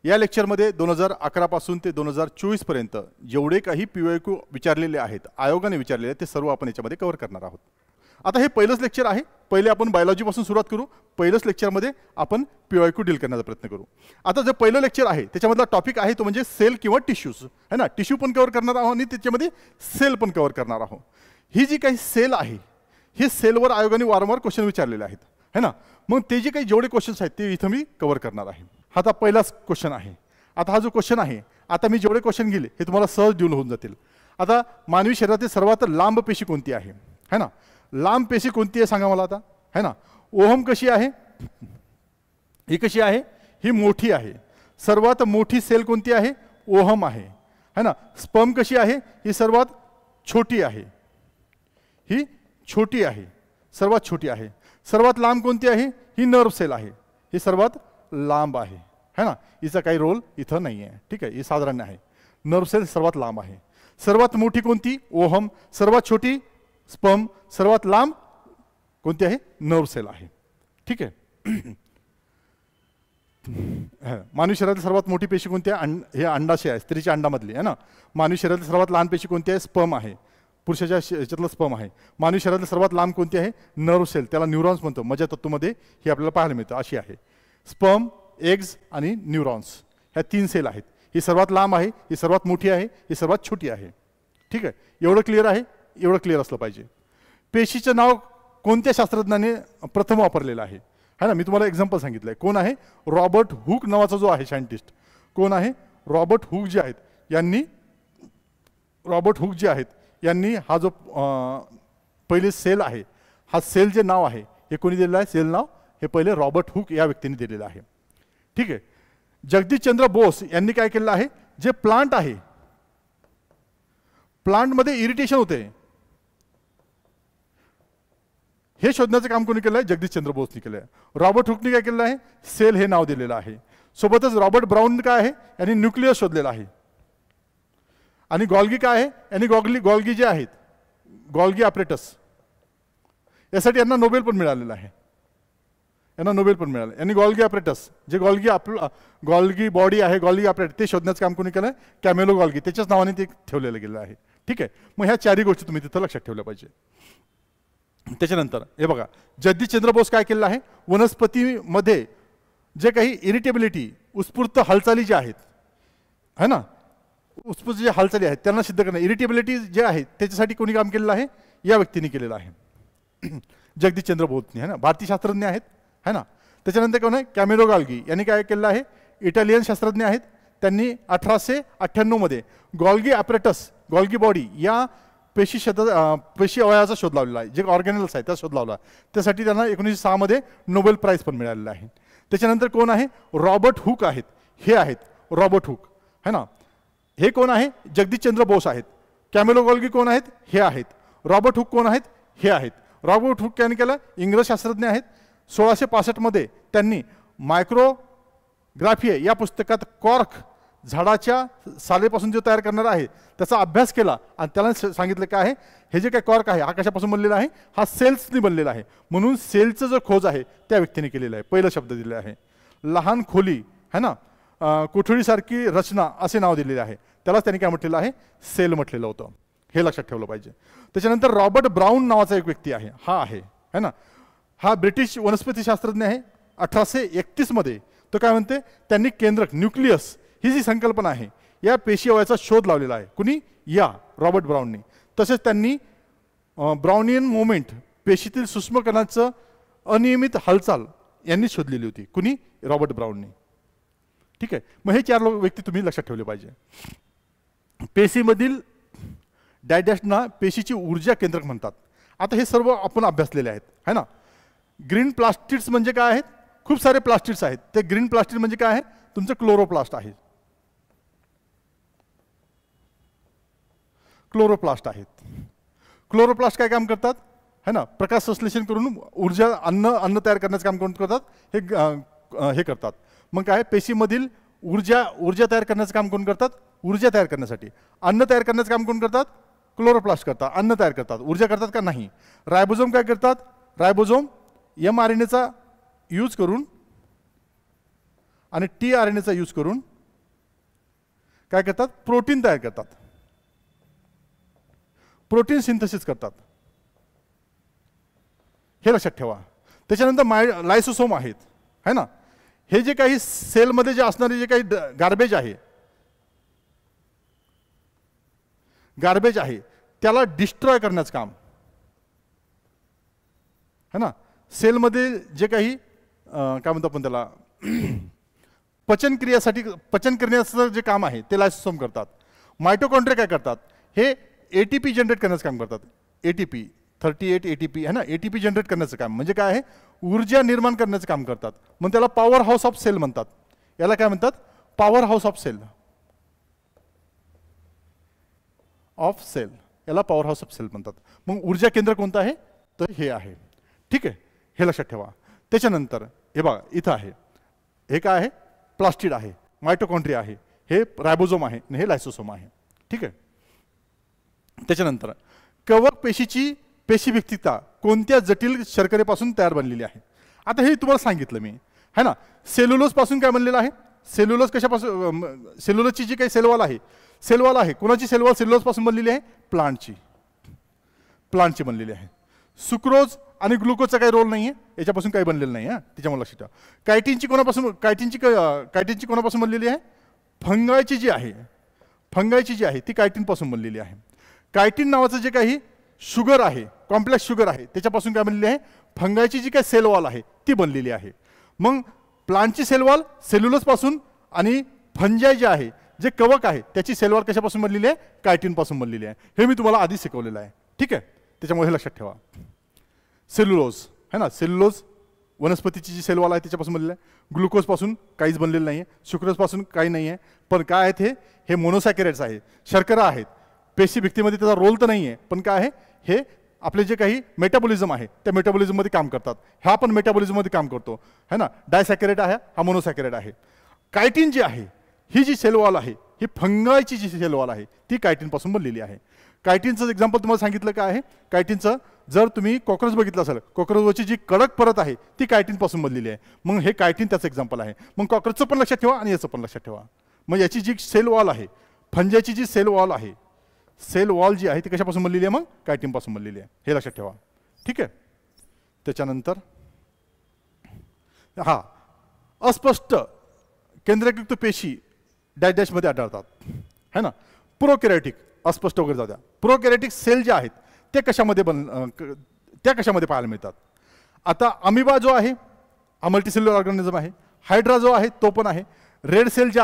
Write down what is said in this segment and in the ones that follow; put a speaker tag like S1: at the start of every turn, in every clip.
S1: या लेक्चरमध्ये 2011 पासून ते 2024 पर्यंत जेवढे काही PYQ विचारलेले आहेत, आयोगाने विचारलेले आहेत, ते सर्व आपण याच्यामध्ये कव्हर करणार आहोत. आता हे पहिलंच लेक्चर आहे. पहिले आपण बायोलॉजी पासून सुरुवात करू. पहिलंच लेक्चरमध्ये आपण PYQ डील करण्याचा प्रयत्न करू. आता जे पहिलं लेक्चर आहे त्याच्यामधला टॉपिक आहे तो म्हणजे सेल किंवा टिश्यूज है ना. टिश्यू पण कव्हर करणार आहोत आणि त्याच्यामध्ये सेल पण कव्हर करणार आहोत. ही जी काही सेल आहे हे सेलवर आयोगाने वारंवार क्वेश्चन विचारलेले आहेत है ना. मग ते जे काही जेवढे क्वेश्चन्स आहेत ते इथं मी कव्हर करणार आहे. हा आता पहिलाच क्वेश्चन आहे. आता हा जो क्वेश्चन आहे, आता मी जेवढे क्वेश्चन गेले हे तुम्हाला सहज डील होऊन जातील. आता मानवी शरीरातील सर्वात लांब पेशी कोणती आहे है ना. लांब पेशी कोणती आहे सांगा मला आता है ना. ओहम कशी आहे, ही कशी आहे, ही मोठी आहे. सर्वात मोठी सेल कोणती आहे, ओहम आहे है ना. स्पर्म कशी आहे, ही सर्वात छोटी आहे, ही छोटी आहे, सर्वात छोटी आहे. सर्वात लांब कोणती आहे, ही नर्व सेल आहे, ही सर्वात लांब आहे है ना. हिचा काही रोल इथं नाही आहे. ठीक आहे, ही साधारण आहे. नर्व सेल सर्वात लांब आहे. सर्वात मोठी कोणती, ओहम. सर्वात छोटी स्पर्म. सर्वात लांब कोणती आहे, नर्व सेल आहे. ठीक आहे. मानवी शरीरातील सर्वात मोठी पेशी कोणती आहे, हे अंडाशय आहे, स्त्रीच्या अंडामधली आहे ना. मानवी शरीरातील सर्वात लहान पेशी कोणती आहे, स्पर्म आहे, पुरुषाच्या ह्याच्यातलं स्पर्म आहे. मानवी शरीरातील सर्वात लांब कोणती आहे, नर्व सेल, त्याला न्यूरॉन्स म्हणतो. मज्जा तत्वमध्ये हे आपल्याला पाहायला मिळतं, अशी आहे. स्पर्म, एग्ज आणि न्यूरॉन्स ह्या 3 सेल आहेत. ही सर्वात लांब आहे, ही सर्वात मोठी आहे, ही सर्वात छोटी आहे. ठीक आहे, एवढं क्लिअर आहे. एवढं क्लिअर असलं पाहिजे. पेशीचं नाव कोणत्या शास्त्रज्ञाने प्रथम वापरलेलं आहे है ना. मी तुम्हाला एक्झाम्पल सांगितलं आहे. कोण आहे, रॉबर्ट हुक नावाचा जो आहे सायंटिस्ट. कोण आहे, रॉबर्ट हुक जे आहेत यांनी, रॉबर्ट हुक जे आहेत यांनी हा जो पहिले सेल आहे, हा सेल जे नाव आहे हे कोणी दिलेलं आहे, सेल नाव हे पहिले रॉबर्ट हुक या व्यक्तीने दिलेलं आहे. ठीक आहे. जगदीशचंद्र बोस यांनी काय केलेलं आहे, जे प्लांट आहे, प्लांटमध्ये इरिटेशन होते हे शोधण्याचं काम कोणी केलं आहे, जगदीशचंद्र बोसने केलं आहे. रॉबर्ट हुकने काय केलेलं आहे, सेल हे नाव दिलेलं आहे. सोबतच रॉबर्ट ब्राउन काय आहे, यांनी न्यूक्लियस शोधलेला आहे. आणि गॉल्गी काय आहे, यांनी गॉल्गी जे आहेत, गॉल्गी ॲपरेटस, यासाठी यांना नोबेल पण मिळालेलं आहे. यांना नोबेल पण मिळालं. यांनी गॉल्गी ॲपरेटस, जे गॉल्गी बॉडी आहे, गॉल्गी ॲपरेटस, ते शोधण्याचं काम कोणी केलं, कॅमेलो गॉल्गी, त्याच्याच नावाने ते ठेवलेलं गेलं आहे. ठीक आहे. मग ह्या 4ही गोष्टी तुम्ही तिथं लक्षात ठेवल्या पाहिजे. त्याच्यानंतर हे बघा, जगदीशचंद्र बोस काय केलेलं आहे, वनस्पतीमध्ये जे काही इरिटेबिलिटी, उत्स्फूर्त हालचाली ज्या आहेत है ना, उत्स्फूर्त जे हालचाली आहेत त्यांना सिद्ध करणं, इरिटेबिलिटी जे आहे त्याच्यासाठी कोणी काम केलेलं आहे, या व्यक्तीने केलेलं आहे, जगदीशचंद्र बोसने है ना. भारतीय शास्त्रज्ञ आहेत है ना. त्याच्यानंतर कोण आहे, कॅमेलो गॉल्गी यांनी काय केलेलं आहे, इटालियन शास्त्रज्ञ आहेत. त्यांनी 1898 मध्ये गॉल्गी ॲपरेटस, गॉल्गी बॉडी या पेशी अवयवाचा शोध लावलेला आहे, जे ऑर्गॅनल्स आहेत त्याचा शोध लावला. त्यासाठी त्यांना 1906 मध्ये नोबेल प्राइज पण मिळालेलं आहे. त्याच्यानंतर कोण आहे, रॉबर्ट हुक आहेत, हे आहेत रॉबर्ट हुक है ना. हे कोण आहे, जगदीशचंद्र बोस आहेत. कॅमेलो गॉल्गी कोण आहेत, हे आहेत. रॉबर्ट हुक कोण आहेत, हे आहेत. रॉबर्ट हुक यांनी केलं, इंग्रज शास्त्रज्ञ आहेत. 1665 मध्ये त्यांनी मायक्रोग्राफी या पुस्तकात कॉर्क, झाडाच्या सालेपासून जो तयार करणार आहे त्याचा अभ्यास केला आणि त्याला सांगितलं काय आहे, हे जे काय कॉर्क आहे हा कशापासून बनलेला आहे, हा सेल्सनी बनलेला आहे. म्हणून सेलचं जो खोज आहे त्या व्यक्तीने केलेला आहे. पहिला शब्द दिलेला आहे. लहान खोली है ना, कोठडीसारखी रचना असे नाव दिलेले आहे. त्यालाच त्यांनी काय म्हटलेलं आहे, सेल म्हटलेलं होतं. हे लक्षात ठेवलं पाहिजे. त्याच्यानंतर रॉबर्ट ब्राउन नावाचा एक व्यक्ती आहे, हा आहे है ना. हा ब्रिटिश वनस्पती शास्त्रज्ञ आहे. 1831 मध्ये तो काय म्हणते, त्यांनी केंद्रक, न्यूक्लियस ही जी संकल्पना आहे या पेशी अवयवाचा शोध लावलेला आहे. कुणी, या रॉबर्ट ब्राउनने. तसेच त्यांनी ब्राउनियन मोमेंट, पेशीतील सूक्ष्मकणाचं अनियमित हालचाल यांनी शोधलेली होती. कुणी, रॉबर्ट ब्राउनने. ठीक आहे. मग हे 4 व्यक्ती तुम्ही लक्षात ठेवले पाहिजे. पेशीमधील डायडॅशना पेशीची ऊर्जा केंद्रक म्हणतात. आता हे सर्व आपण अभ्यासलेले आहेत है ना. ग्रीन प्लास्टिड्स म्हणजे काय आहेत, खूप सारे प्लास्टिड्स आहेत. ते ग्रीन प्लास्टिड म्हणजे काय आहे, तुमचं क्लोरोप्लास्ट आहे. क्लोरोप्लास्ट आहेत. क्लोरोप्लास्ट काय काम करतात है ना, प्रकाश संश्लेषण करून ऊर्जा, अन्न तयार करण्याचं काम कोण करतात, हे करतात. मग काय, पेशीमधील ऊर्जा तयार करण्याचं काम कोण करतात, ऊर्जा तयार करण्यासाठी. अन्न तयार करण्याचं काम कोण करतात, क्लोरोप्लास्ट करतात. अन्न तयार करतात. ऊर्जा करतात का नाही. रायबोझोम काय करतात, रायबोझोम mRNAचा यूज करून आणि tRNAचा यूज करून काय करतात, प्रोटीन तयार करतात, प्रोटीन सिंथेसिस करतात, हे लक्षात ठेवा. त्याच्यानंतर लायसोसोम आहेत, है ना. हे जे काही सेलमध्ये जे असणारे जे काही गार्बेज आहे त्याला डिस्ट्रॉय करण्याचं काम, है ना. सेलमध्ये जे काही काय म्हणतो आपण त्याला पचन करण्याचं जे काम आहे ते लायसोसोम करतात. मायटोकॉन्ड्रिया काय करतात, हे एटीपी जनरेट करण्याचं काम करतात. एटीपी 38 एटीपी, है ना. एटीपी जनरेट करण्याचं काम म्हणजे काय आहे, ऊर्जा निर्माण करण्याचं काम करतात. मग त्याला पॉवर हाऊस ऑफ सेल म्हणतात. याला काय म्हणतात, पॉवर हाऊस ऑफ सेल, याला पॉवर हाऊस ऑफ सेल म्हणतात. मग ऊर्जा केंद्र कोणतं आहे, तर हे आहे. ठीक आहे, हे लक्षात ठेवा. त्याच्यानंतर हे बघा इथं आहे, हे काय आहे, प्लास्टिड आहे, मायटोकॉन्ड्रिया आहे, हे रायबोझोम आहे आणि हे लायसोसोम आहे. ठीक आहे. त्याच्यानंतर कवक पेशीची पेशीभित्तिकता कोणत्या जटिल शर्करेपासून तयार बनलेली आहे. आता हे तुम्हाला सांगितलं मी, है ना. सेल्युलोज पासून काय बनलेलं आहे, सेल्युलोज कशापासून, सेल्युलोजची जी काही सेलवॉल आहे, कोणाची सेलवॉल सेल्युलोज पासून बनलेली आहे, प्लांटची बनलेली आहे. सुक्रोज आणि ग्लुकोजचा काही रोल नाही आहे, याच्यापासून काही बनलेलं नाही आहे, त्याच्यामुळे लक्षात ठेवा. कायटिनची कोणापासून बनलेली आहे, फंगायची जी आहे ती कायटिनपासून बनलेली आहे. कायटिन नावाचं जे काही शुगर आहे, कॉम्प्लेक्स शुगर आहे, त्याच्यापासून काय बनलेली आहे, फंगायची जी काही सेलवॉल आहे ती बनलेली आहे. मग प्लांटची सेलवॉल सेल्युलोज पासून आणि फंजाई जे आहे, जे कवक आहे त्याची सेलवॉल कशापासून बनलेली आहे, कायटिनपासून बनलेली आहे. हे मी तुम्हाला आधी शिकवलेलं आहे. ठीक आहे, त्याच्यामुळे हे लक्षात ठेवा. सेल्युलोज, है ना, सेल्युलोज वनस्पतीची जी सेलवॉल आहे त्याच्यापासून बनलेलं आहे. ग्लुकोजपासून काहीच बनलेलं नाही आहे, सुक्रोजपासून काही नाही आहे. पण काय आहेत, हे मोनोसॅकॅराइड्स आहेत, शर्करा आहेत. पेशी भित्तीमध्ये त्याचा रोल तर नाही आहे, पण काय आहे, हे आपले जे काही मेटाबॉलिझम आहे त्या मेटाबॉलिझममध्ये काम करतात. हा पण मेटाबॉलिझममध्ये काम करतो, है ना. डायसॅकॅराइड आहे, हा मोनोसॅकॅराइड आहे. कायटिन जी आहे, ही जी सेलवॉल आहे, ही फंगायची जी सेलवॉल आहे ती कायटिनपासून बनलेली आहे. कायटिनचं एक्झाम्पल तुम्हाला सांगितलं काय आहे, कायटिनचं जर तुम्ही कॉक्रोच बघितलं असेल, कॉक्रोचवरची जी कडक परत आहे ती कायटिनपासून बनलेली आहे. मग हे कायटिन त्याचं एक्झाम्पल आहे. मग कॉक्रोचचं पण लक्षात ठेवा आणि याचं पण लक्षात ठेवा. मग याची जी सेल वॉल आहे, फंजाची जी सेल वॉल आहे, सेल वॉल जी आहे ती कशापासून बनलेली आहे, मग कायटिनपासून बनलेली आहे, हे लक्षात ठेवा. ठीक आहे. त्याच्यानंतर हा अस्पष्ट केंद्रयुक्त पेशी डॅश डॅशमध्ये आढळतात, है ना. प्रोकॅरियोटिक, अस्पष्ट वगैरे जाऊ द्या. प्रोकॅरियोटिक सेल जे आहेत ते कशामध्ये पाहायला मिळतात. आता अमिबा जो आहे हा मल्टीसेल्युलर ऑर्गॅनिझम आहे. हायड्रा जो आहे तो पण आहे. रेड सेल जे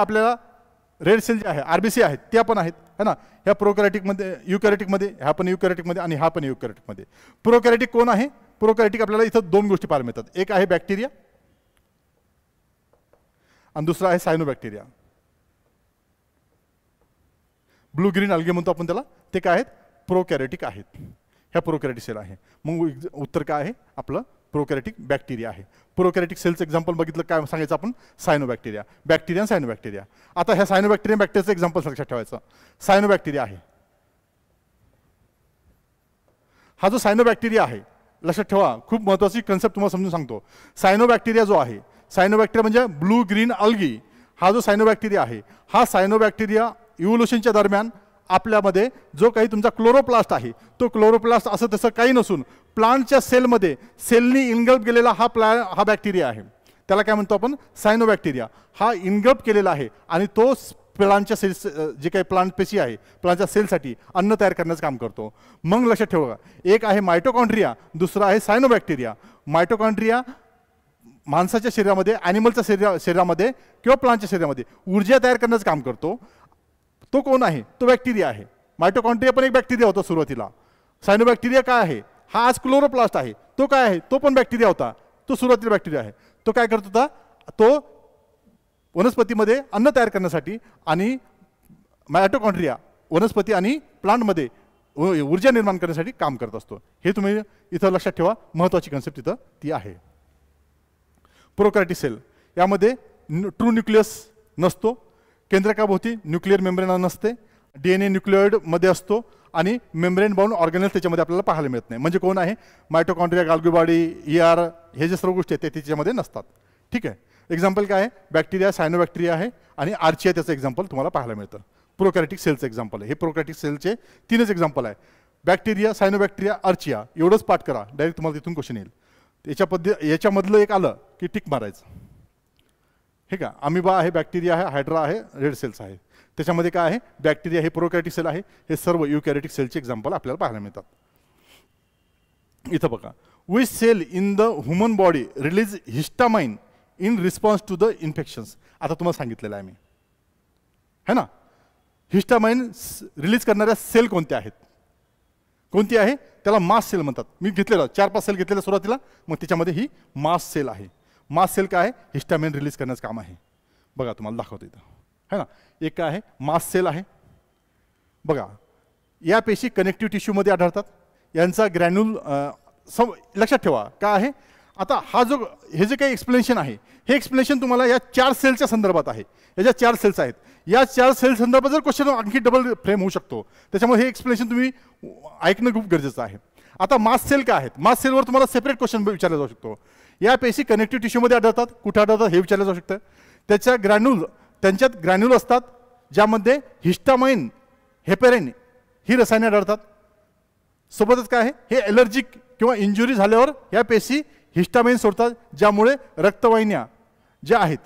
S1: आहे, आरबीसी आहेत त्या पण आहेत, है ना. ह्या प्रोकॅरियोटिकमध्ये, युकॅरियोटिकमध्ये, ह्या पण युकॅरियोटिकमध्ये आणि हा पण युकॅरियोटिकमध्ये. प्रोकॅरियोटिक कोण आहे, प्रोकॅरियोटिक आपल्याला इथं दोन गोष्टी पाहायला मिळतात. एक आहे बॅक्टेरिया आणि दुसरा आहे सायनोबॅक्टेरिया. ब्लू ग्रीन अल्गे म्हणतो आपण त्याला, ते काय आहेत, प्रोकॅरियोटिक आहेत. ह्या प्रोकॅरियोटिक सेल आहे. मग उत्तर काय आहे आपलं, प्रोकॅरियोटिक बॅक्टेरिया आहे. प्रोकॅरियोटिक सेलचं एक्झाम्पल बघितलं काय सांगायचं आपण, सायनोबॅक्टेरिया, बॅक्टेरिया आणि सायनोबॅक्टेरिया. आता ह्या सायनोबॅक्टेरिया बॅक्टेरियाचं एक्झाम्पल लक्षात ठेवायचं. सायनोबॅक्टेरिया आहे, हा जो सायनोबॅक्टेरिया आहे लक्षात ठेवा, खूप महत्त्वाची कन्सेप्ट तुम्हाला समजून सांगतो. सायनोबॅक्टेरिया जो आहे, सायनोबॅक्टेरिया म्हणजे ब्लू ग्रीन अल्गी, हा जो सायनोबॅक्टेरिया आहे, हा सायनोबॅक्टेरिया इव्होल्युशनच्या दरम्यान आपल्यामध्ये जो काही तुमचा क्लोरोप्लास्ट आहे तो क्लोरोप्लास्ट असं तसं काही नसून प्लांटच्या सेलमध्ये सेलनी इनगल्प केलेला हा बॅक्टेरिया आहे. त्याला काय म्हणतो आपण, सायनोबॅक्टेरिया. हा इनगल्प केलेला आहे आणि तो प्लांटच्या सेल्स, जे काही प्लांट पेशी आहे प्लांटच्या सेलसाठी अन्न तयार करण्याचं काम करतो. मग लक्षात ठेवा, एक आहे मायटोकॉन्ड्रिया, दुसरा आहे सायनोबॅक्टेरिया. मायटोकॉन्ड्रिया माणसाच्या शरीरामध्ये, ॲनिमलच्या शरीरामध्ये किंवा प्लांटच्या शरीरामध्ये ऊर्जा तयार करण्याचं काम करतो. तो कोण आहे, तो बॅक्टेरिया आहे. मायटोकॉन्ड्रिया पण एक बॅक्टेरिया होता सुरुवातीला. सायनोबॅक्टेरिया काय आहे, हा आज क्लोरोप्लास्ट आहे. तो काय आहे, तो पण बॅक्टेरिया होता, तो सुरुवातीला बॅक्टेरिया आहे. तो काय करत होता, तो वनस्पतीमध्ये अन्न तयार करण्यासाठी आणि मायटोकॉन्ड्रिया वनस्पती आणि प्लांटमध्ये ऊर्जा निर्माण करण्यासाठी काम करत असतो. हे तुम्ही इथं लक्षात ठेवा, महत्त्वाची कन्सेप्ट इथं ती आहे. प्रोकॅरियोटिक सेल यामध्ये ट्रू न्यूक्लियस नसतो, केंद्रकाभोवती न्यूक्लिअर मेम्ब्रेन नसते, DNA न्यूक्लिओइडमध्ये असतो आणि मेम्ब्रेन बाउंड ऑर्गॅनेल्स त्याच्यामध्ये आपल्याला पाहायला मिळत नाही. म्हणजे कोण आहे, मायटोकॉन्ड्रिया, गाल्गी बॉडी, ER, हे जे सर्व गोष्टी आहेत ते त्याच्यामध्ये नसतात. ठीक आहे. एक्झाम्पल काय आहे, बॅक्टेरिया, सायनोबॅक्टेरिया आहे आणि आर्चिया त्याचं एक्झाम्पल तुम्हाला पाहायला मिळतं. प्रोकॅरिटिक सेलचं एक्झाम्पल आहे. हे प्रोकॅरिटिक सेलचे 3च एक्झाम्पल आहे. बॅक्टेरिया, सायनोबॅक्टेरिया, अर्चिया, एवढंच पाठ करा, डायरेक्ट तुम्हाला तिथून क्वेश्चन येईल. याच्यामधलं एक आलं की टिक मारायचं. हे का अमिबा आहे, बॅक्टेरिया आहे, हायड्रा आहे, रेड सेल्स आहे. त्याच्यामध्ये काय आहे, बॅक्टेरिया हे प्रोकॅरिटिक सेल आहे. हे सर्व युकॅरिटिक सेलचे एक्झाम्पल आपल्याला पाहायला मिळतात. इथं बघा, which cell in the human body release histamine in response to the infections. आता तुम्हाला सांगितलेलं आहे मी, है ना. हिस्टामाइन रिलीज करणाऱ्या सेल कोणत्या आहेत, कोणती आहे, त्याला मास्ट सेल म्हणतात. मी घेतलेलं 4-5 सेल घेतलेलं सुरुवातीला, मग त्याच्यामध्ये ही मास्ट सेल आहे. मास्ट सेल काय आहे, हिस्टामाइन रिलीज करण्याचं काम आहे. बघा तुम्हाला दाखवतो इथं, है ना. एक काय आहे, मास्ट सेल आहे. बघा, या पेशी कनेक्टिव्ह टिश्यूमध्ये आढळतात. यांचा ग्रॅन्युल लक्षात ठेवा काय आहे. आता हा जो हे जे काही एक्सप्लेनेशन आहे, हे एक्सप्लेनेशन तुम्हाला या 4 सेलच्या संदर्भात आहे. याच्या 4 सेल्स आहेत. या 4 सेल संदर्भात जर क्वेश्चन आणखी डबल फ्रेम होऊ शकतो, त्याच्यामुळे हे एक्सप्लेनेशन तुम्ही ऐकणं खूप गरजेचं आहे. आता मास्ट सेल काय आहेत, मास्ट सेलवर तुम्हाला सेपरेट क्वेश्चन विचारला जाऊ शकतो. या पेशी कनेक्टिव्ह टिश्यूमध्ये आढळतात, कुठे आढळतात हे विचारलं जाऊ शकतं. त्याच्या त्यांच्यात ग्रॅन्युल असतात, ज्यामध्ये हिस्टामाइन, हेपेरिन ही रसायने आढळतात. सोबतच काय आहे, हे एलर्जिक किंवा इंजुरी झाल्यावर या पेशी हिस्टामाइन सोडतात, ज्यामुळे रक्तवाहिन्या ज्या आहेत,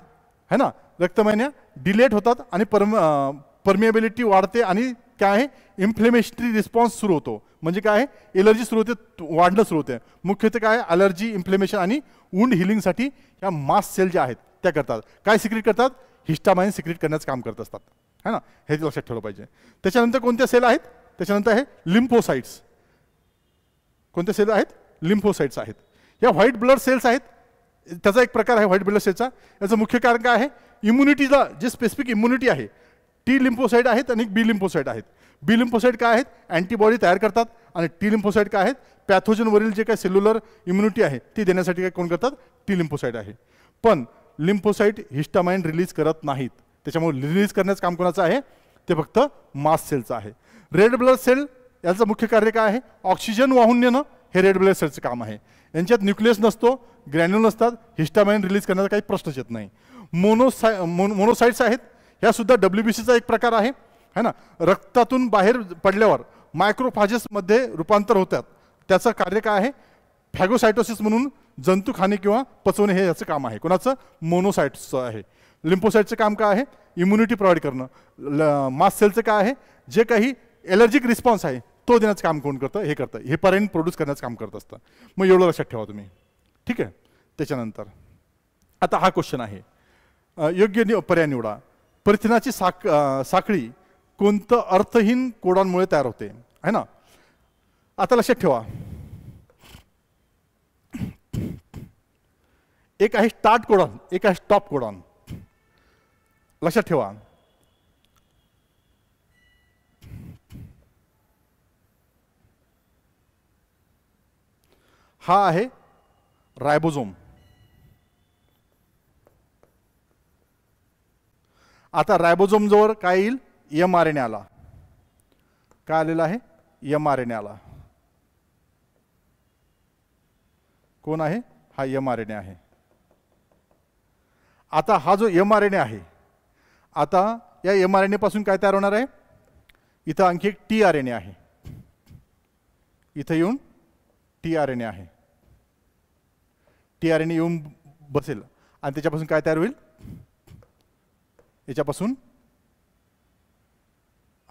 S1: है ना, रक्तवाहिन्या डिलेट होतात आणि परमिएबिलिटी वाढते आणि काय आहे, इन्फ्लेमेशनरी रिस्पॉन्स सुरू होतो. म्हणजे काय आहे, एलर्जी सुरू होते, वाढणं सुरू होते. मुख्यतः काय, अलर्जी, इन्फ्लेमेशन आणि वुंड हिलिंगसाठी या मास्ट सेल ज्या आहेत त्या करतात. काय सिक्रेट करतात, हिस्टामाइन सिक्रेट करण्याचं काम करत असतात, है ना. हे लक्षात ठेवलं पाहिजे. त्याच्यानंतर कोणत्या सेल आहेत, त्याच्यानंतर आहे लिम्फोसाइट्स. कोणत्या सेल आहेत, लिम्फोसाइट्स आहेत. या व्हाईट ब्लड सेल्स आहेत. त्याचा एक प्रकार आहे व्हाईट ब्लड सेलचा. याचं मुख्य कारण काय आहे, इम्युनिटीला जे स्पेसिफिक इम्युनिटी आहे, टी लिम्फोसाइट आहेत आणि बी लिम्फोसाइट आहेत. बी लिम्फोसाइट काय आहेत, अँटीबॉडी तयार करतात, आणि टी लिम्फोसाइट काय आहेत, पॅथोजनवरील जे काही सेल्युलर इम्युनिटी आहे ती देण्यासाठी काय कोण करतात, टी लिम्फोसाइट आहे. पण लिम्फोसाइट हिस्टामाइन रिलीज करत नाहीत. त्याच्यामुळे रिलीज करण्याचं काम कोणाचं आहे, ते फक्त मास्ट सेलचं आहे. रेड ब्लड सेल याचं मुख्य कार्य काय आहे, ऑक्सिजन वाहून नेणं, हे रेड ब्लड सेलचं काम आहे. यांच्यात न्यूक्लियस नसतो, ग्रॅन्युल नसतात, हिस्टामाइन रिलीज करण्याचा काही प्रश्नच येत नाही. मोनोसाइट्स आहेत. ह्या सुद्धा WBCचा एक प्रकार आहे, है ना. रक्तातून बाहेर पडल्यावर मायक्रोफाजेसमध्ये रूपांतर होतात. त्याचं कार्य काय आहे, फॅगोसायटोसिस म्हणून जंतू खाणे किंवा पचवणे हे याचं काम आहे. कोणाचं, मोनोसाइट्सचं आहे. लिम्फोसाइटचं काम काय आहे, इम्युनिटी प्रोव्हाइड करणं. मास्ट सेलचं काय आहे, जे काही एलर्जिक रिस्पॉन्स आहे तो देण्याचं काम कोण करतं, हे करतं. हे हेपॅरिन प्रोड्यूस करण्याचं काम करत असतं. मग एवढं लक्षात ठेवा तुम्ही, ठीक आहे. त्याच्यानंतर आता हा क्वेश्चन आहे, योग्य पर्याय निवडा. प्रथिनाची साखळी कोणतं अर्थहीन कोडॉनमुळे तयार होते, है ना. आता लक्षात ठेवा, एक आहे स्टार्ट कोडॉन, एक आहे स्टॉप कोडॉन. लक्षात ठेवा, हा आहे रायबोझोम. आता रायबोझोम जवळ काय येईल, mRNA आला. काय आलेला आहे, mRNA आला. कोण आहे, हा mRNA आहे. आता हा जो mRNA आहे, आता या mRNA पासून काय तयार होणार आहे, इथं आणखी एक tRNA आहे. इथं येऊन tRNA आहे. tRNA येऊन बसेल आणि त्याच्यापासून काय तयार होईल, याच्यापासून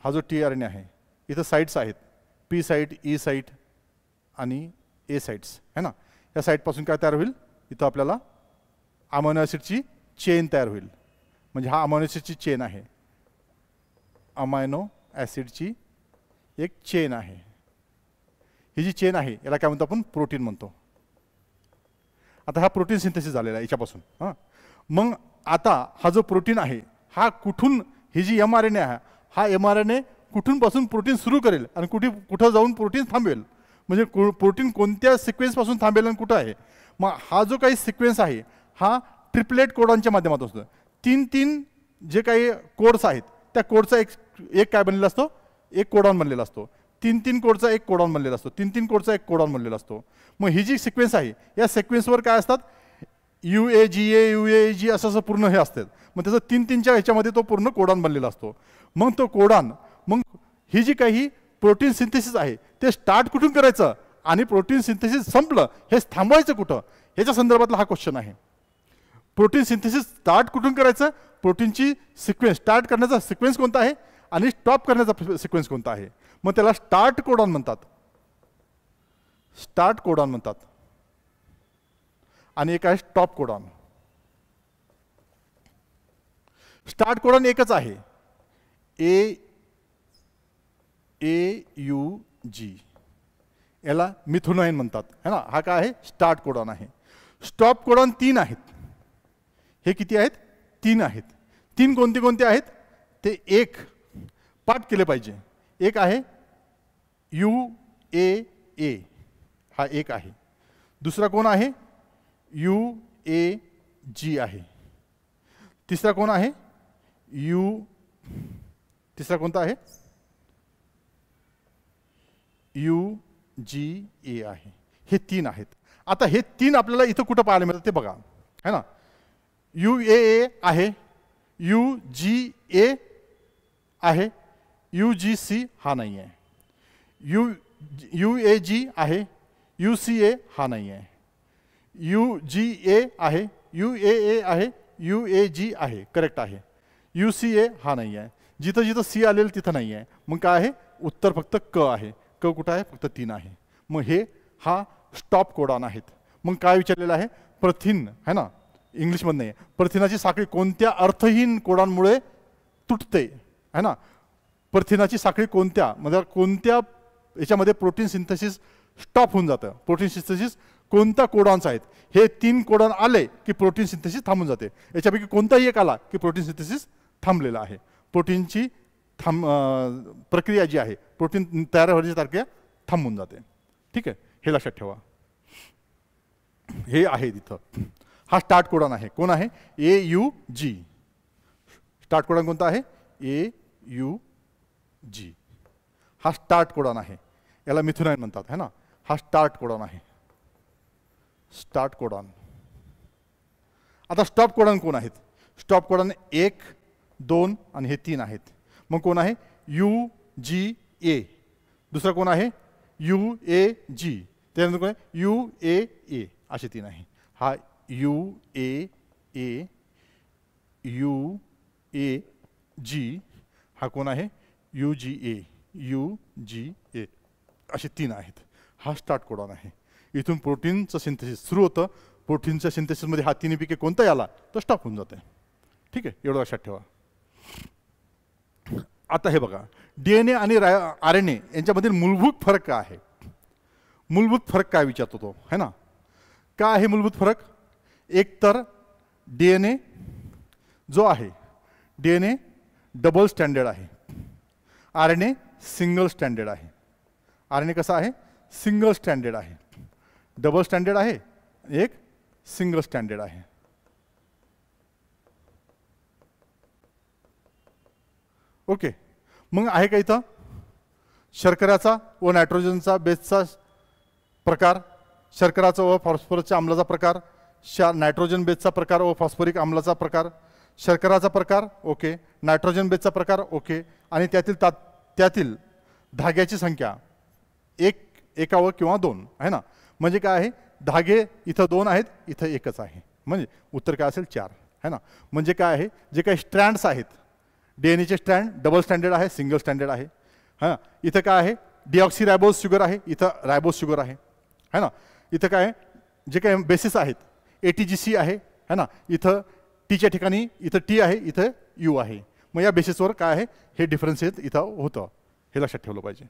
S1: हा जो tRNA आहे, इथं साइट्स आहेत, P साइट, E साइट आणि A साइट्स, है ना. या साइटपासून काय तयार होईल, इथं आपल्याला अमायनो ॲसिडची चेन तयार होईल. म्हणजे हा अमायनो ॲसिडची चेन आहे, अमायनो ॲसिडची एक चेन आहे. ही जी चेन आहे याला काय म्हणतो आपण, प्रोटीन म्हणतो. आता हा प्रोटीन सिंथेसिस झालेला आहे याच्यापासून. हां, मग आता हा जो प्रोटीन आहे हा कुठून, ही जी mRNA आहे, हा mRNA कुठून पासून प्रोटीन सुरू करेल आणि कुठं जाऊन प्रोटीन थांबवेल. म्हणजे प्रोटीन कोणत्या सिक्वेन्सपासून थांबेल आणि कुठं आहे. मग हा जो काही सिक्वेन्स आहे हा ट्रिपलेट कोडॉनच्या माध्यमातून असतो. 3 जे काही कोड्स आहेत त्या कोडचा एक काय बनलेला असतो, एक कोडॉन बनलेला असतो. 3 कोडचा एक कोडॉन बनलेला असतो. 3 कोडचा एक कोडॉन बनलेला असतो. मग ही जी सिक्वेन्स आहे या सिक्वेन्सवर काय असतात, UAGA UAG असं पूर्ण हे असतात. मग त्याचं 3-3च्या ह्याच्यामध्ये तो पूर्ण कोडॉन बनलेला असतो. मग तो कोडॉन, मग ही जी काही प्रोटीन सिंथेसिस आहे ते स्टार्ट कुठून करायचं आणि प्रोटीन सिंथेसिस संपलं हे थांबवायचं कुठं, ह्याच्या संदर्भातला हा क्वेश्चन आहे. प्रोटीन सिंथेसिस स्टार्ट कुठून करायचं, प्रोटीनची सिक्वेन्स स्टार्ट करण्याचा सिक्वेन्स कोणता आहे आणि स्टॉप करण्याचा सिक्वेन्स कोणता आहे. मग त्याला स्टार्ट कोडॉन म्हणतात, स्टार्ट कोडॉन म्हणतात, आणि एक आहे स्टॉप कोडॉन. स्टार्ट कोडॉन एकच आहे, AUG, याला मिथुनाइन म्हणतात है ना. हा काय आहे, स्टार्ट कोडॉन आहे. स्टॉप कोडॉन 3 आहेत. हे किती आहेत, 3 आहेत. 3 कोणते कोणते आहेत ते एक पाठ केले पाहिजे. एक आहे UAA, हा एक आहे. दुसरा कोण आहे, UAG आहे. तिसरा कोण आहे, तिसरा कोणता आहे, UGA आहे. हे 3 आहेत. आता हे 3 आपल्याला इथं कुठं पाहायला मिळतात ते बघा है ना. UAA आहे, UGA आहे, UGC हा नाही आहे, UAG आहे, UCA हा नाही आहे, UGA आहे, UAA आहे, UAG आहे, करेक्ट आहे. UCA हा नाही आहे. जिथं जिथं C आलेलं तिथं नाही आहे. मग काय आहे, उत्तर फक्त क आहे. क कुठं आहे, फक्त 3 आहे. मग हे हा स्टॉप कोडॉन आहेत. मग काय विचारलेलं आहे, प्रथिन है ना, इंग्लिशमध्ये नाही आहे. प्रथिनाची साखळी कोणत्या अर्थहीन कोडॉनमुळे तुटते है ना. प्रथिनाची साखळी कोणत्या म्हणजे कोणत्या याच्यामध्ये प्रोटीन सिंथेसिस स्टॉप होऊन जातं, प्रोटीन सिंथेसिस कोणत्या कोडॉन्स आहेत. हे 3 कोडॉन आले की प्रोटीन सिंथेसिस थांबून जाते. याच्यापैकी कोणताही एक आला की प्रोटीन सिंथेसिस थांबलेला आहे. प्रोटीनची प्रक्रिया जी आहे, प्रोटीन तयार होण्याची प्रक्रिया थांबून जाते. ठीक आहे, हे लक्षात ठेवा. हे आहे तिथं. हा स्टार्ट कोडॉन आहे. कोण आहे, AUG. स्टार्ट कोडॉन कोणता आहे, AUG. हा स्टार्ट कोडॉन आहे. याला मिथुनाइन म्हणतात है ना. हा स्टार्ट कोडॉन आहे, स्टार्ट कोडॉन. आता स्टॉप कोडॉन कोण आहेत, स्टॉप कोडॉन 1, 2 आणि हे 3 आहेत. मग कोण आहे, UGA. दुसरा कोण आहे, UAG. त्यानंतर कोण आहे, UAA. असे 3 आहे. हा UAA, UAG. हा कोण आहे, UGA, UGA. असे 3 आहेत. हा स्टार्ट कोडॉन आहे. इथून प्रोटीनचं सिंथेसिस सुरू होतं. प्रोटीनच्या सिंथेसिसमध्ये हा 3 पैकी कोणताही आला तर स्टॉप होऊन जाते. ठीक आहे, एवढं लक्षात ठेवा. आता हे बघा, DNA आणि RNA यांच्यामधील मूलभूत फरक काय आहे. मूलभूत फरक काय विचारतो तो है ना. काय आहे मूलभूत फरक, एक तर DNA जो आहे, DNA डबल स्टँडर्ड आहे, RNA सिंगल स्टँडर्ड आहे. RNA कसा आहे, सिंगल स्टँडर्ड आहे. डबल स्टँडर्ड आहे, एक सिंगल स्टँडर्ड आहे. ओके. मग आहे का इथं शर्कऱ्याचा व नायट्रोजनचा बेसचा प्रकार, शर्कराचा व फॉस्फरसच्या आम्लाचा प्रकार, नायट्रोजन बेसचा प्रकार व फॉस्फरिक आम्लाचा प्रकार, शर्कराचा प्रकार ओके, नायट्रोजन बेसचा प्रकार ओके, आणि त्यातील धाग्याची संख्या एकावर किंवा 2 आहे ना. म्हणजे काय आहे, धागे इथं 2 आहेत, इथं एकच आहे. म्हणजे उत्तर काय असेल, 4 है ना. म्हणजे काय आहे, जे काही स्ट्रँड्स आहेत, DNAचे स्ट्रँड डबल स्टँडर्ड आहे, सिंगल स्टँडर्ड आहे. हां, इथं काय आहे, डिऑक्सिरायबोज शुगर आहे, इथं रायबोज शुगर आहे है ना. इथं काय जे काही बेसिस आहेत, ATGC आहे है ना. इथं टीच्या ठिकाणी इथं T आहे, इथं U आहे. मग या बेसिसवर काय आहे, हे डिफरन्शिएट इथं होतं. हे लक्षात ठेवलं पाहिजे.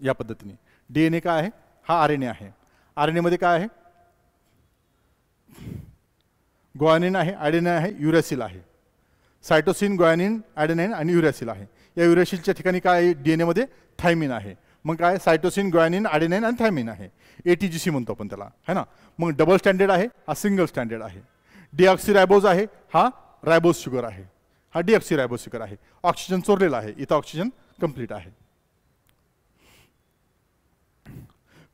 S1: या पद्धतीने DNA काय आहे, हा RNA आहे. RNA मध्ये काय आहे, ग्वानिन आहे, ॲडेनाइन आहे, युरॅसिल आहे. सायटोसिन, ग्वानिन, ॲडेनाइन आणि युरॅसिल आहे. या युरॅसिलच्या ठिकाणी काय आहे, DNA मध्ये थायमिन आहे. मग काय, सायटोसिन, ग्वानिन, ॲडेनाइन आणि थायमिन आहे. ATGC म्हणतो आपण त्याला है ना. मग डबल स्टँडर्ड आहे, हा सिंगल स्टँडर्ड आहे. डिऑक्सिरायबोज आहे, हा रायबोज शुगर आहे, हा डिऑक्सिरायबोज शुगर आहे. ऑक्सिजन चोरलेला आहे, इथं ऑक्सिजन कंप्लीट आहे.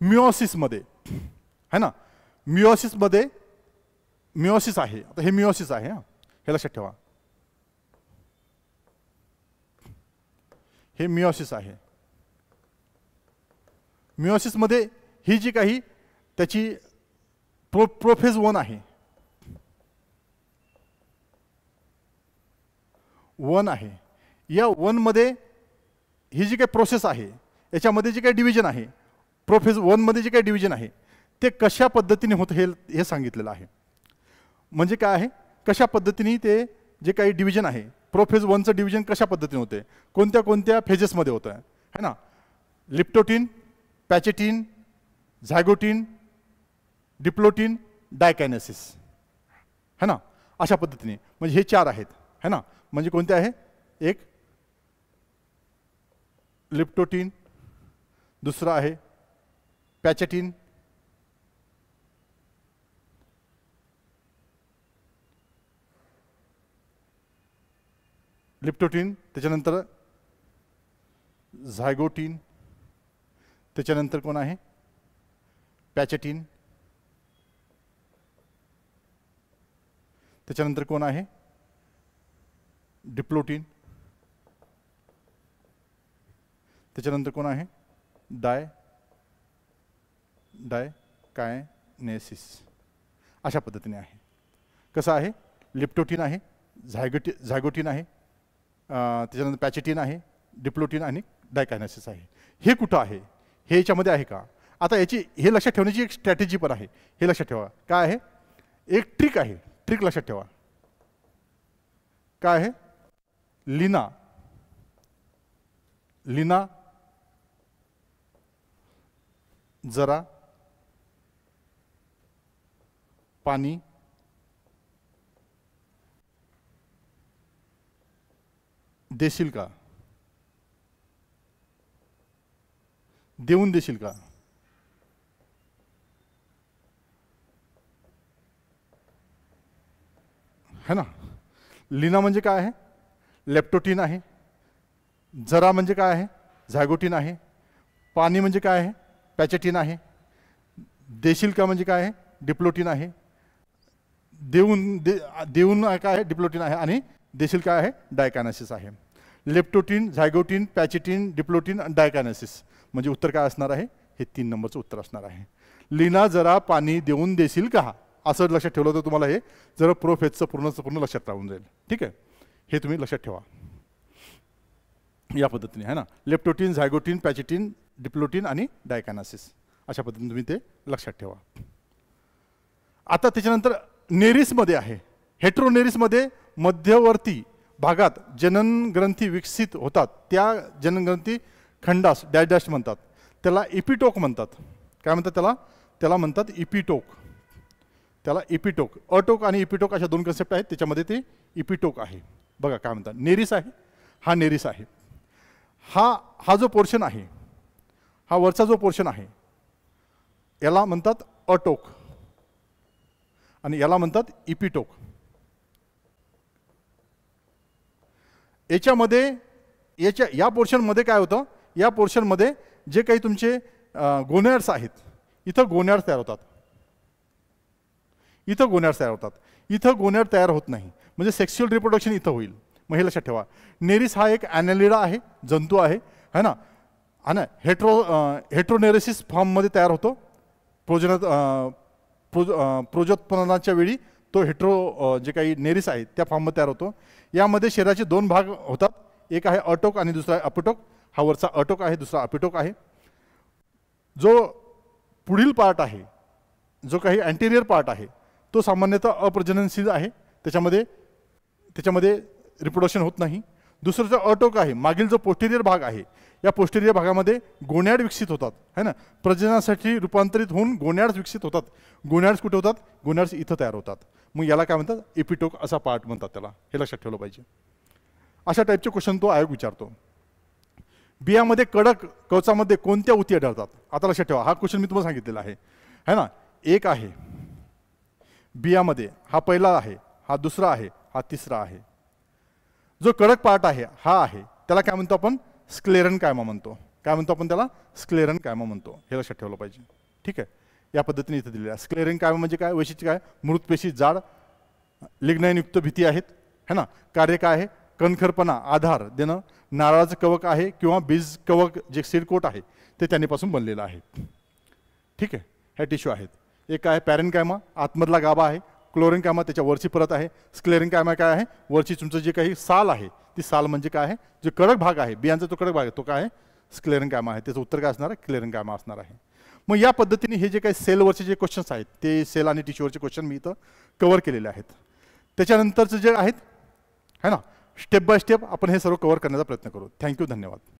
S1: मिओसिसमध्ये है ना, मिओसिसमध्ये मिओसिस आहे. आता हे मिओसिस आहे, हां, हे लक्षात ठेवा. हे मिओसिस आहे. मिओसिसमध्ये ही जी काही त्याची प्रोफेज 1 आहे, 1 आहे. या 1 मध्ये ही जी काही प्रोसेस आहे, याच्यामध्ये जे काही डिव्हिजन आहे, प्रोफेज 1 मध्ये जे काही डिव्हिजन आहे ते कशा पद्धतीने होतं हे सांगितलेलं आहे. म्हणजे काय आहे, कशा पद्धतीने ते जे काही डिव्हिजन आहे, प्रोफेज 1चं डिव्हिजन कशा पद्धतीने होते, कोणत्या कोणत्या फेजेसमध्ये होतं है ना. लिप्टोटीन, पॅचेटीन, झायगोटीन, डिप्लोटीन, डायकायनेसिस है ना. अशा पद्धतीने म्हणजे हे 4 आहेत है ना. म्हणजे कोणते आहे, एक लिप्टोटीन, दुसरा आहे पॅचेटीन, लिप्टोटीन, त्याच्यानंतर झायगोटीन, त्याच्यानंतर कोण आहे पॅचेटीन, त्याच्यानंतर कोण आहे डिप्लोटीन, त्याच्यानंतर कोण आहे डायकायनेसिस. अशा पद्धतीने आहे. कसं आहे, लिप्टोटीन आहे, झायगोटीन आहे, त्याच्यानंतर पॅचेटीन आहे, डिप्लोटीन आणि डायकायनेसिस आहे. हे कुठं आहे, हे याच्यामध्ये आहे का. आता याची हे लक्षात ठेवण्याची एक स्ट्रॅटेजी पण आहे. हे लक्षात ठेवा. काय आहे, एक ट्रिक आहे. ट्रिक लक्षात ठेवा. काय आहे, लिना जरा पाणी देशील का, देऊन देशील का. है ना. लिना म्हणजे काय आहे, लेप्टोटीन आहे. जरा म्हणजे काय आहे, झायगोटीन आहे. पाणी म्हणजे काय आहे, पॅचेटीन आहे. देशील का म्हणजे काय आहे, डिप्लोटीन आहे. देऊन काय आहे, डिप्लोटीन आहे. आणि देशील काय आहे, डायकायनेसिस आहे. लेप्टोटीन, झायगोटीन, पॅचेटीन, डिप्लोटीन आणि डायकायनेसिस म्हणजे उत्तर काय असणार आहे, हे 3 नंबरचं उत्तर असणार आहे. लिना जरा पाणी देऊन देशील का, असं लक्षात ठेवलं तर तुम्हाला हे जरा प्रोफेजचं पूर्ण लक्षात राहून जाईल. ठीक आहे, हे तुम्ही लक्षात ठेवा या पद्धतीने है ना. लेप्टोटीन, झायगोटीन, पॅचेटीन, डिप्लोटीन आणि डायकायनेसिस अशा पद्धतीने तुम्ही ते लक्षात ठेवा. आता त्याच्यानंतर नेरिसमध्ये आहे. हेट्रोनेरिसमध्ये मध्यवर्ती भागात जनन ग्रंथी विकसित होतात. त्या जनन ग्रंथी खंडास डॅश डॅश म्हणतात. त्याला इपिटोक म्हणतात. काय म्हणतात त्याला, त्याला म्हणतात इपिटोक. त्याला इपिटोक, अटोक आणि इपिटोक अशा 2 कन्सेप्ट आहेत. त्याच्यामध्ये ते इपिटोक आहे. बघा काय म्हणतात, नेरिस आहे, हा नेरिस आहे. हा जो पोर्शन आहे, हा वरचा जो पोर्शन आहे याला म्हणतात अटोक आणि याला म्हणतात इपिटोक. याच्यामध्ये या पोर्शनमध्ये काय होतं, या पोर्शनमध्ये जे काही तुमचे गोनॅड्स आहेत, इथं गोनॅड्स तयार होतात. इथं गोनॅड्स तयार होतात. इथं गोनॅड तयार होत नाही. म्हणजे सेक्शुअल रिप्रोडक्शन इथं होईल. मग हे लक्षात ठेवा. नेरिस हा एक ॲनेलिडा आहे, जंतू आहे है ना. आणि हेट्रोनेरिसिस फॉर्ममध्ये तयार होतो. प्रोजोत्पन्नाच्या वेळी तो जे काही नेरिस आहे त्या फॉर्ममध्ये तयार होतो. यामध्ये शरीराचे 2 भाग होतात. एक आहे अटोक आणि दुसरा आहे अपिटोक. हा वरचा अटोक आहे, दुसरा अपिटोक आहे. जो पुढील पार्ट आहे, जो काही अँटेरियर पार्ट आहे, तो सामान्यतः अप्रजननशील आहे. त्याच्यामध्ये रिप्रोडक्शन होत नाही. दुसरं जो अटोक आहे, मागील जो पोस्टेरियर भाग आहे, या पोस्टेरियर भागामध्ये गोनॅड विकसित होतात है ना. प्रजननासाठी रूपांतरित होऊन गोनॅड्स विकसित होतात. गोनॅड्स कुठे होतात, गोनॅड्स इथं तयार होतात. मग याला काय म्हणतात, एपिटोक असा पार्ट म्हणतात त्याला. हे लक्षात ठेवलं पाहिजे. अशा टाईपचे क्वेश्चन तो आयोग विचारतो. बियामध्ये कडक कवचामध्ये कोणत्या ऊती आढळतात. आता लक्षात ठेवा, हा क्वेश्चन मी तुम्हाला सांगितलेला आहे है ना. एक आहे बियामध्ये, हा पहिला आहे, हा दुसरा आहे, हा तिसरा आहे. जो कडक पार्ट आहे हा आहे, त्याला काय म्हणतो आपण, स्क्लेरन कायमा म्हणतो. काय म्हणतो आपण त्याला, स्क्लेरन कायमा म्हणतो. हे लक्षात ठेवलं पाहिजे. ठीक आहे, या पद्धतीने इथे दिलेलं आहे. स्क्लेरिंग काय म्हणजे काय, वैशिष्ट्य काय, मृत पेशी जाड लिग्नाइनयुक्त भिती आहेत, है ना. कार्य काय आहे, कणखरपणा, आधार देणं, नारळाचं कवक आहे किंवा बीज कवक जे सीडकोट आहे ते त्यांनीपासून बनलेलं आहे. ठीक आहे, ह्या टिश्यू आहेत. एक आहे पॅरेनकायमा, आतमधला गाभा आहे. क्लोरेनकायमा त्याच्या वरची परत आहे. स्क्लेरेनकायमा काय आहे, वरची तुमचं जे काही साल आहे ती साल म्हणजे काय आहे, जे कडक भाग आहे बियांचा तो कडक भाग आहे तो काय आहे, स्क्लेरेनकायमा आहे. त्याचं उत्तर काय असणार आहे, क्लेरेनकायमा असणार आहे. मग या पद्धतीने हे जे काही सेलवरचे जे क्वेश्चन्स आहेत ते सेल आणि टिश्यूवरचे क्वेश्चन मी इथं कव्हर केलेले आहेत. त्याच्यानंतरचं जे आहेत है ना, स्टेप बाय स्टेप आपण हे सर्व कव्हर करण्याचा प्रयत्न करू. थँक्यू, धन्यवाद.